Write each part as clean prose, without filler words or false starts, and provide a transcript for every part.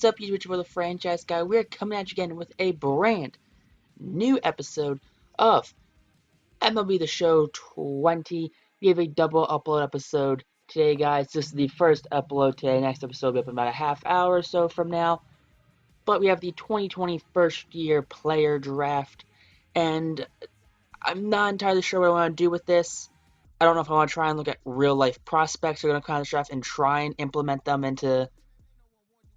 What's up, YouTube for the franchise guy? We're coming at you again with a brand new episode of MLB The Show 20. We have a double upload episode today, guys. This is the first upload today. Next episode will be up in about a half hour or so from now. But we have the 2020 first year player draft, and I'm not entirely sure what I want to do with this. I don't know if I want to try and look at real life prospects who are going to come out of the draft and try and implement them into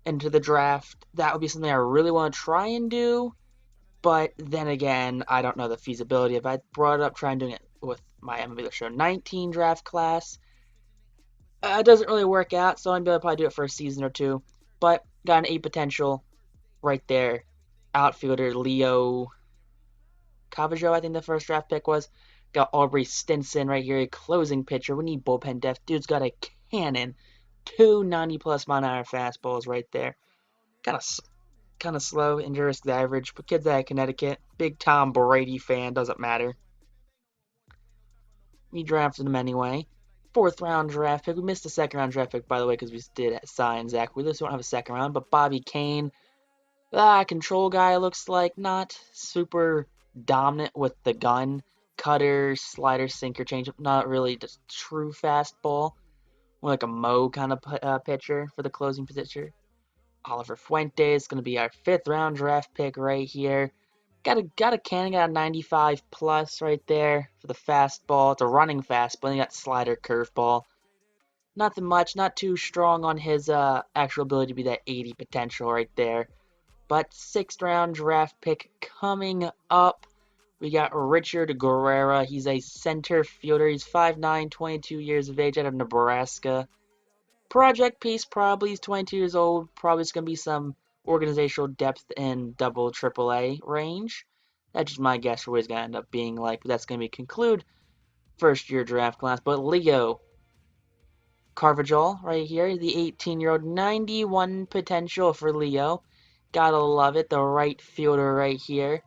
the draft. That would be something I really want to try and do. But then again, I don't know the feasibility. If I brought it up, trying doing it with my MLB The Show 19 draft class, it doesn't really work out. So I'm going to probably do it for a season or two. But got an A potential right there. Outfielder Leo Cavajo, I think the first draft pick was. Got Aubrey Stinson right here, a closing pitcher. We need bullpen depth. Dude's got a cannon. 290+ mile an hour fastballs right there. Kind of slow, injurious to the average, but kid's out of Connecticut. Big Tom Brady fan, doesn't matter. We drafted him anyway. 4th round draft pick. We missed the 2nd round draft pick, by the way, because we did sign Zach Wheeler, so we don't have a 2nd round. But Bobby Kane, control guy, looks like. Not super dominant with the gun. Cutter, slider, sinker, changeup. Not really just true fastball. More like a Mo kind of pitcher for the closing position. Oliver Fuentes going to be our 5th round draft pick right here. Got a cannon, got a 95+ right there for the fastball. It's a running fastball. And you got slider, curveball. Nothing much, not too strong on his actual ability to be that 80 potential right there. But 6th round draft pick coming up. We got Richard Guerrera. He's a center fielder. He's 5'9", 22 years of age, out of Nebraska. Project piece, probably. He's 22 years old. Probably is going to be some organizational depth in double AAA range. That's just my guess for what he's going to end up being like. But that's going to be conclude first year draft class. But Leo Carvajal right here, the 18-year-old, 91 potential for Leo. Gotta love it. The right fielder right here.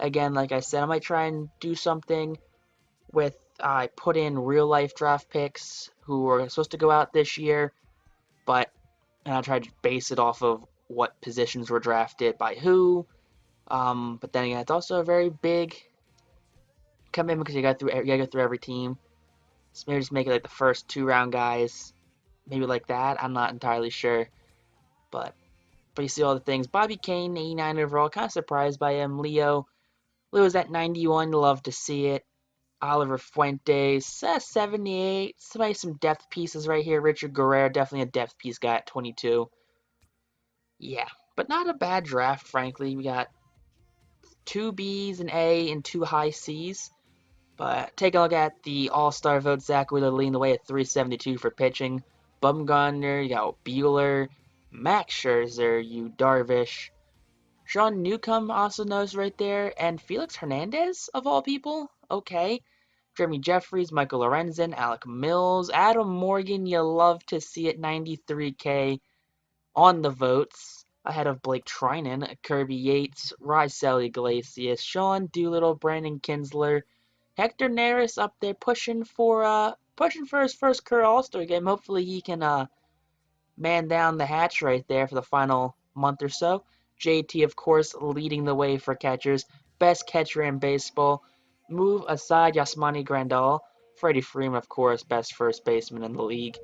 Again, like I said, I might try and do something with I put in real life draft picks who are supposed to go out this year, but and I tried to base it off of what positions were drafted by who. But then again, it's also a very big commitment because you gotta go through every team. So maybe just make it like the first 2-round guys, maybe like that. I'm not entirely sure, but you see all the things. Bobby Kane, 89 overall, kind of surprised by him. Leo's at 91, love to see it. Oliver Fuentes, 78. Some depth pieces right here. Richard Guerrero, definitely a depth piece guy at 22. Yeah, but not a bad draft, frankly. We got 2 Bs, an A, and 2 high Cs. But take a look at the All-Star vote. Zach Wheeler leading the way at 372 for pitching. Bumgarner, you got Bueller, Max Scherzer, Yu Darvish. Sean Newcomb also knows right there. And Felix Hernandez, of all people. Okay. Jeremy Jeffries, Michael Lorenzen, Alec Mills, Adam Morgan, you love to see it, 93K on the votes, ahead of Blake Trinan, Kirby Yates, Raisel Iglesias, Sean Doolittle, Brandon Kinsler, Hector Neris up there pushing for his first career All-Star game. Hopefully he can man down the hatch right there for the final month or so. JT, of course, leading the way for catchers, best catcher in baseball. Move aside Yasmani Grandal. Freddie Freeman, of course, best first baseman in the league.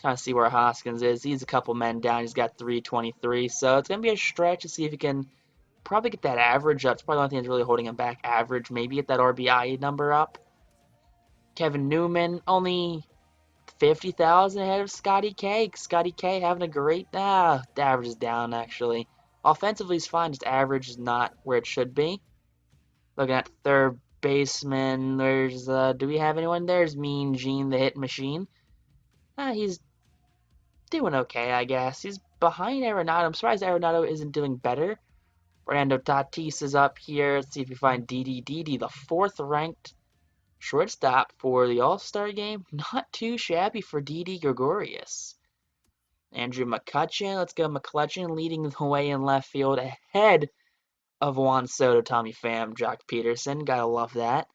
Trying to see where Hoskins is. He's a couple men down. He's got 323. So it's going to be a stretch to see if he can probably get that average up. It's probably the only thing that's really holding him back. Average, maybe get that RBI number up. Kevin Newman, only 50,000 ahead of Scotty K. Scotty K having a great... the average is down, actually. Offensively, he's fine. Just average is not where it should be. Looking at third baseman, there's do we have anyone there? There's Mean Gene, the hit machine. He's doing okay, I guess. He's behind Arenado. I'm surprised Arenado isn't doing better. Fernando Tatis is up here. Let's see if we find Didi, the 4th ranked shortstop for the All-Star game. Not too shabby for Didi Gregorius. Andrew McCutchen, let's go McCutchen, leading the way in left field ahead of Juan Soto, Tommy Pham, Jock Peterson. Gotta love that.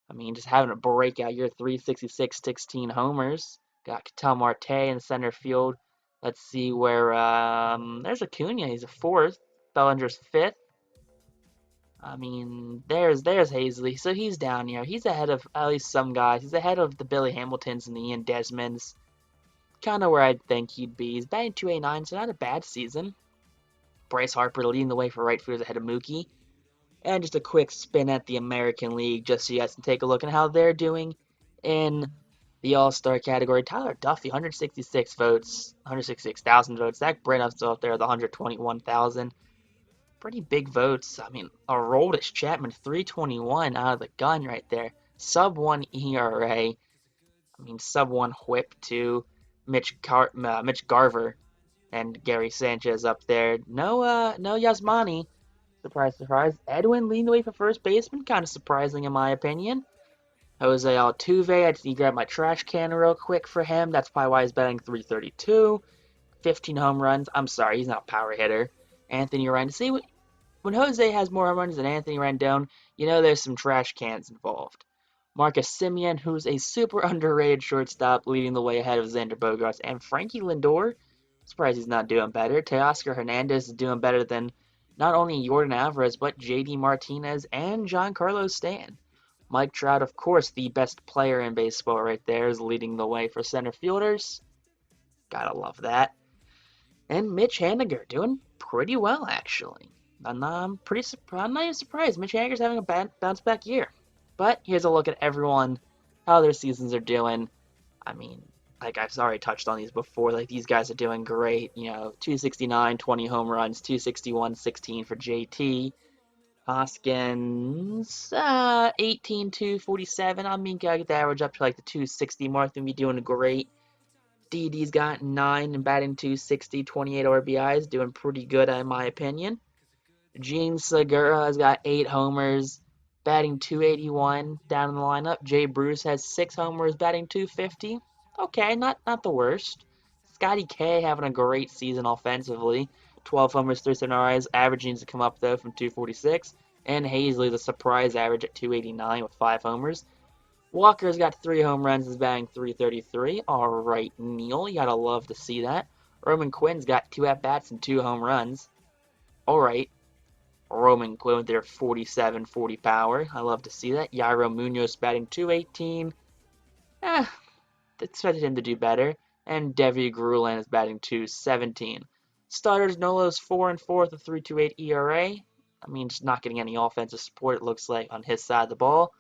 I mean, just having a breakout year, 366, 16 homers. Got Ketel Marte in center field. Let's see where there's Acuna. He's a fourth. Bellinger's fifth. I mean, there's Hazley. So he's down here. He's ahead of at least some guys. He's ahead of the Billy Hamiltons and the Ian Desmonds. Kind of where I'd think he'd be. He's batting 289, so not a bad season. Bryce Harper leading the way for right fielders ahead of Mookie. And just a quick spin at the American League, just so you guys can take a look at how they're doing in the All-Star category. Tyler Duffy, 166 votes, 166,000 votes. Zach Brennoff's still up there with 121,000. Pretty big votes. I mean, Aroldis Chapman, 321 out of the gun right there. Sub 1 ERA. I mean, sub 1 whip too. Mitch Garver and Gary Sanchez up there. No Yasmani. Surprise, surprise. Edwin leading the way for first baseman. Kind of surprising in my opinion. Jose Altuve, I just need to grab my trash can real quick for him. That's probably why he's betting 332. 15 home runs. I'm sorry, he's not a power hitter. Anthony Rendon. See, when Jose has more home runs than Anthony Rendon, you know there's some trash cans involved. Marcus Semien, who's a super underrated shortstop, leading the way ahead of Xander Bogaerts. And Frankie Lindor, surprised he's not doing better. Teoscar Hernandez is doing better than not only Jordan Alvarez, but JD Martinez and Giancarlo Stanton. Mike Trout, of course, the best player in baseball right there, is leading the way for center fielders. Gotta love that. And Mitch Haniger doing pretty well, actually. I'm not even surprised. Mitch Haniger's having a bounce back year. But here's a look at everyone, how their seasons are doing. I mean, like I've already touched on these before. Like these guys are doing great. 269, 20 home runs, 261, 16 for JT. Hoskins, 18, 247. I mean, gotta get the average up to like the 260 mark and be doing great. Didi's got 9 and batting 260, 28 RBIs, doing pretty good in my opinion. Gene Segura has got 8 homers, batting 281 down in the lineup. Jay Bruce has 6 homers, batting 250. Okay, not the worst. Scotty K having a great season offensively. 12 homers, 37 RBIs. Average needs to come up though from 246. And Hazley, the surprise average at 289 with 5 homers. Walker's got 3 home runs, is batting 333. Alright, Neil, you gotta love to see that. Roman Quinn's got 2 at-bats and 2 home runs. Alright, Roman Quinn with their 47-40 power. I love to see that. Yairo Munoz batting 218. Expected him to do better. And Devi Grulan is batting 217. Starters, Nolo's 4 and 4 with a 3.28 ERA. I mean, just not getting any offensive support, it looks like, on his side of the ball.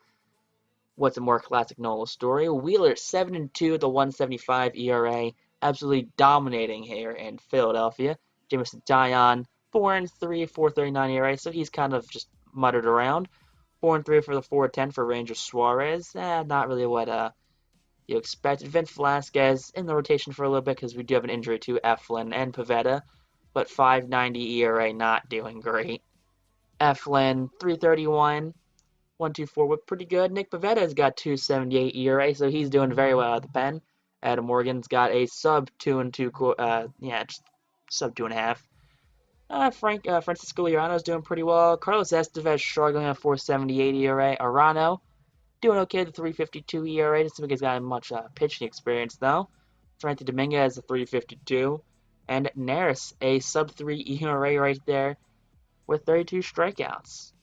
What's a more classic Nolo story? Wheeler, 7 and 2 with a 1.75 ERA. Absolutely dominating here in Philadelphia. Jameson Taillon, 4 and 3, 4.39 ERA, so he's kind of just muttered around. 4 and 3 for the 4.10 for Ranger Suarez. Not really what you expected. Vince Velasquez in the rotation for a little bit because we do have an injury to Eflin and Pivetta, but 5.90 ERA, not doing great. Eflin, 3.31, 1.24 whip, pretty good. Nick Pivetta's got 2.78 ERA, so he's doing very well out of the pen. Adam Morgan's got a sub 2 and 2, just sub 2.5. Francisco Liriano's doing pretty well. Carlos Estevez struggling at 4.78 ERA. Arano doing okay at the 3.52 ERA. Just because he's got much pitching experience though. Frankie Dominguez a 3.52, and Neris a sub 3 ERA right there with 32 strikeouts.